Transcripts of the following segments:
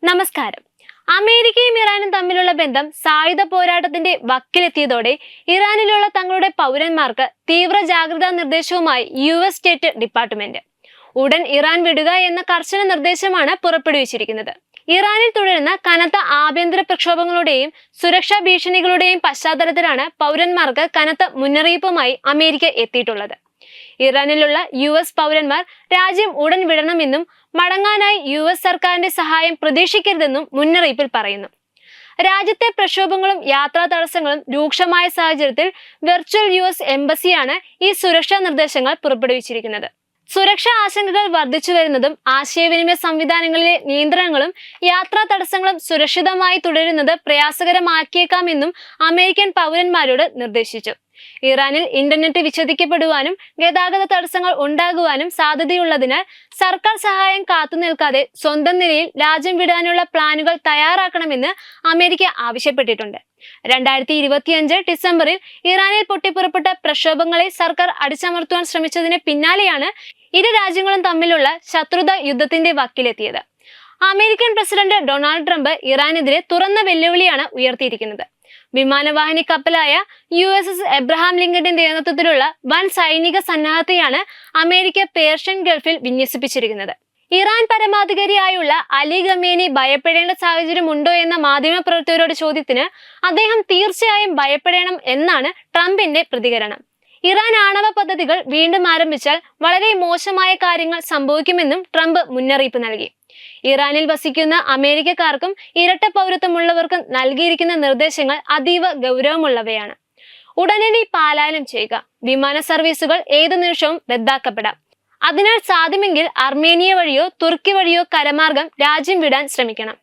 നമസ്കാരം. അമേരിക്കയും ഇറാനും തമ്മിലുള്ള ബന്ധം സായുധ പോരാട്ടത്തിന്റെ വക്കിലെത്തിയതോടെ ഇറാനിലുള്ള തങ്ങളുടെ പൗരന്മാർക്ക് തീവ്ര ജാഗ്രതാ നിർദ്ദേശവുമായി US സ്റ്റേറ്റ് ഡിപ്പാർട്ട്മെന്റ് ഉടൻ ഇറാൻ വിടുക എന്ന കർശന നിർദ്ദേശമാണ് പുറപ്പെടുവിച്ചിരിക്കുന്നത്. ഇറാനിൽ തുടരുന്ന കനത്ത ആഭ്യന്തര പ്രക്ഷോഭങ്ങളുടെയും സുരക്ഷാ ഭീഷണികളുടെയും പശ്ചാത്തലത്തിലാണ് പൗരന്മാർക്ക് കനത്ത മുന്നറിയിപ്പുമായി അമേരിക്ക എത്തിയിട്ടുള്ളത്. ഇറാനിലുള്ള US പൗരന്മാർ രാജ്യം ഉടൻ വിടണമെന്നും മടങ്ങാനായി US സർക്കാരിന്റെ സഹായം പ്രതീക്ഷിക്കരുതെന്നും മുന്നറിയിപ്പിൽ പറയുന്നു. രാജ്യത്തെ പ്രക്ഷോഭങ്ങളും യാത്രാ തടസ്സങ്ങളും രൂക്ഷമായ സാഹചര്യത്തിൽ വെർച്വൽ US എംബസിയാണ് ഈ സുരക്ഷാ നിർദ്ദേശങ്ങൾ പുറപ്പെടുവിച്ചിരിക്കുന്നത്. സുരക്ഷാ ആശങ്കകൾ വർദ്ധിച്ചു വരുന്നതും ആശയവിനിമയ സംവിധാനങ്ങളിലെ നിയന്ത്രണങ്ങളും യാത്രാ തടസ്സങ്ങളും സുരക്ഷിതമായി തുടരുന്നത് പ്രയാസകരമാക്കിയേക്കാമെന്നും അമേരിക്കൻ പൗരന്മാരോട് നിർദ്ദേശിച്ചു. ഇറാനിൽ ഇന്റർനെറ്റ് വിച്ഛേദിക്കപ്പെടുവാനും ഗതാഗത തടസ്സങ്ങൾ ഉണ്ടാകുവാനും സാധ്യതയുള്ളതിനാൽ സർക്കാർ സഹായം കാത്തുനിൽക്കാതെ സ്വന്തം നിലയിൽ രാജ്യം വിടാനുള്ള പ്ലാനുകൾ തയ്യാറാക്കണമെന്ന് അമേരിക്ക ആവശ്യപ്പെട്ടിട്ടുണ്ട്. 2025 ഡിസംബറിൽ ഇറാനിൽ പൊട്ടിപ്പുറപ്പെട്ട പ്രക്ഷോഭങ്ങളെ സർക്കാർ അടിച്ചമർത്തുവാൻ ശ്രമിച്ചതിന് പിന്നാലെയാണ് ഇരു രാജ്യങ്ങളും തമ്മിലുള്ള ശത്രുത യുദ്ധത്തിന്റെ വക്കിലെത്തിയത്. അമേരിക്കൻ പ്രസിഡന്റ് ഡൊണാൾഡ് ട്രംപ് ഇറാനെതിരെ തുറന്ന വെല്ലുവിളിയാണ് ഉയർത്തിയിരിക്കുന്നത്. വിമാനവാഹിനി കപ്പലായ USS എബ്രഹാം ലിങ്കന്റെ നേതൃത്വത്തിലുള്ള വൻ സൈനിക സന്നാഹത്തെയാണ് അമേരിക്ക പേർഷ്യൻ ഗൾഫിൽ വിന്യസിപ്പിച്ചിരിക്കുന്നത്. ഇറാൻ പരമാധികാരിയായുള്ള അലി ഖമേനി ഭയപ്പെടേണ്ട സാഹചര്യം ഉണ്ടോ എന്ന മാധ്യമപ്രവർത്തകരുടെ ചോദ്യത്തിന് അദ്ദേഹം തീർച്ചയായും ഭയപ്പെടണം എന്നാണ് ട്രംപിന്റെ പ്രതികരണം. ഇറാൻ ആണവ പദ്ധതികൾ വീണ്ടും ആരംഭിച്ചാൽ വളരെ മോശമായ കാര്യങ്ങൾ സംഭവിക്കുമെന്നും ട്രംപ് മുന്നറിയിപ്പ് നൽകി. ഇറാനിൽ വസിക്കുന്ന അമേരിക്കക്കാർക്കും ഇരട്ട പൗരത്വമുള്ളവർക്കും നൽകിയിരിക്കുന്ന നിർദ്ദേശങ്ങൾ അതീവ ഗൗരവമുള്ളവയാണ്. ഉടനടി പലായനം ചെയ്യുക. വിമാന സർവീസുകൾ ഏതു നിമിഷവും റദ്ദാക്കപ്പെടാം. അതിനാൽ സാധ്യമെങ്കിൽ അർമേനിയ വഴിയോ തുർക്കി വഴിയോ കരമാർഗം രാജ്യം വിടാൻ ശ്രമിക്കണം.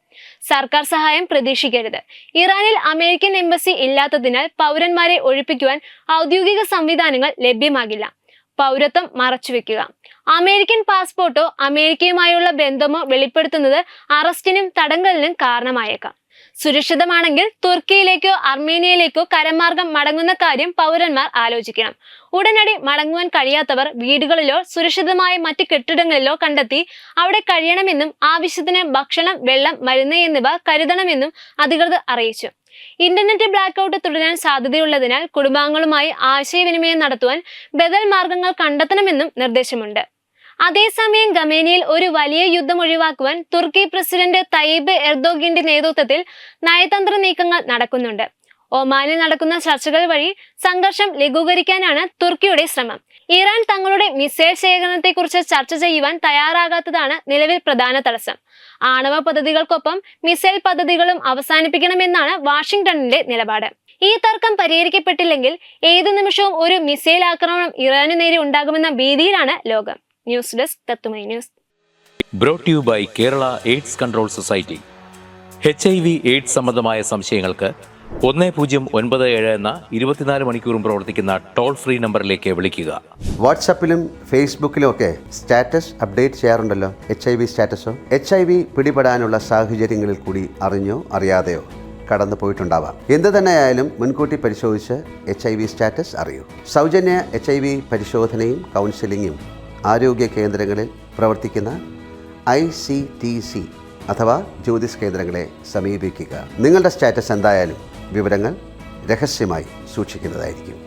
സർക്കാർ സഹായം പ്രതീക്ഷിക്കരുത്. ഇറാനിൽ അമേരിക്കൻ എംബസി ഇല്ലാത്തതിനാൽ പൗരന്മാരെ ഒഴിപ്പിക്കുവാൻ ഔദ്യോഗിക സംവിധാനങ്ങൾ ലഭ്യമാകില്ല. പൗരത്വം മറച്ചുവെക്കുക. അമേരിക്കൻ പാസ്പോർട്ടോ അമേരിക്കയുമായുള്ള ബന്ധമോ വെളിപ്പെടുത്തുന്നത് അറസ്റ്റിനും തടങ്കലിനും കാരണമായേക്കാം. സുരക്ഷിതമാണെങ്കിൽ തുർക്കിയിലേക്കോ അർമേനിയയിലേക്കോ കരമാർഗം മടങ്ങുന്ന കാര്യം പൗരന്മാർ ആലോചിക്കണം. ഉടനടി മടങ്ങുവാൻ കഴിയാത്തവർ വീടുകളിലോ സുരക്ഷിതമായ മറ്റ് കെട്ടിടങ്ങളിലോ കണ്ടെത്തി അവിടെ കഴിയണമെന്നും ആവശ്യത്തിന് ഭക്ഷണം, വെള്ളം, മരുന്ന് എന്നിവ കരുതണമെന്നും അധികൃതർ അറിയിച്ചു. ഇന്റർനെറ്റ് ബ്ലാക്കൌട്ട് തുടരാൻ സാധ്യതയുള്ളതിനാൽ കുടുംബാംഗങ്ങളുമായി ആശയവിനിമയം നടത്തുവാൻ ബദൽ മാർഗങ്ങൾ കണ്ടെത്തണമെന്നും നിർദ്ദേശമുണ്ട്. അതേസമയം ഖമേനിയിൽ ഒരു വലിയ യുദ്ധം ഒഴിവാക്കുവാൻ തുർക്കി പ്രസിഡന്റ് തയ്യിബ് എർദോഗിന്റെ നേതൃത്വത്തിൽ നയതന്ത്ര നീക്കങ്ങൾ നടക്കുന്നുണ്ട്. ഒമാനിൽ നടക്കുന്ന ചർച്ചകൾ വഴി സംഘർഷം ലഘൂകരിക്കാനാണ് തുർക്കിയുടെ ശ്രമം. ഇറാൻ തങ്ങളുടെ മിസൈൽ ശേഖരണത്തെക്കുറിച്ച് ചർച്ച ചെയ്യുവാൻ തയ്യാറാകാത്തതാണ് നിലവിൽ പ്രധാന തടസ്സം. ആണവ പദ്ധതികൾക്കൊപ്പം മിസൈൽ പദ്ധതികളും അവസാനിപ്പിക്കണമെന്നാണ് വാഷിംഗ്ടണിന്റെ നിലപാട്. ഈ തർക്കം പരിഹരിക്കപ്പെട്ടില്ലെങ്കിൽ ഏതു നിമിഷവും ഒരു മിസൈൽ ആക്രമണം ഇറാനു നേരെ ഉണ്ടാകുമെന്ന ഭീതിയിലാണ് ലോകം. ന്യൂസ് ഡെസ്ക് തത്തുമൈ news. Brought you by Kerala AIDS control society. HIV AIDS സംബന്ധമായ സംശയങ്ങൾക്ക് 1097 എന്ന 24 മണിക്കൂറും പ്രവർത്തിക്കുന്ന ടോൾ ഫ്രീ നമ്പറിലേക്ക് വിളിക്കുക. വാട്സാപ്പിലും ഫേസ്ബുക്കിലും ഒക്കെ സ്റ്റാറ്റസ് അപ്ഡേറ്റ് ചെയ്യാറുണ്ടല്ലോ. HIV സ്റ്റാറ്റസോ HIV പിടിപെടാനുള്ള സാഹചര്യങ്ങളിൽ കൂടി അറിഞ്ഞോ അറിയാതെയോ കടന്നു പോയിട്ടുണ്ടാവാം. എന്ത് തന്നെയായാലും മുൻകൂട്ടി പരിശോധിച്ച് HIV സ്റ്റാറ്റസ് അറിയൂ. സൗജന്യ HIV പരിശോധനയും കൗൺസിലിങ്ങും ആരോഗ്യ കേന്ദ്രങ്ങളിൽ പ്രവർത്തിക്കുന്ന ICTC അഥവാ ജ്യോതിസ് കേന്ദ്രങ്ങളെ സമീപിക്കുക. നിങ്ങളുടെ സ്റ്റാറ്റസ് എന്തായാലും വിവരങ്ങൾ രഹസ്യമായി സൂക്ഷിക്കുന്നതായിരിക്കും.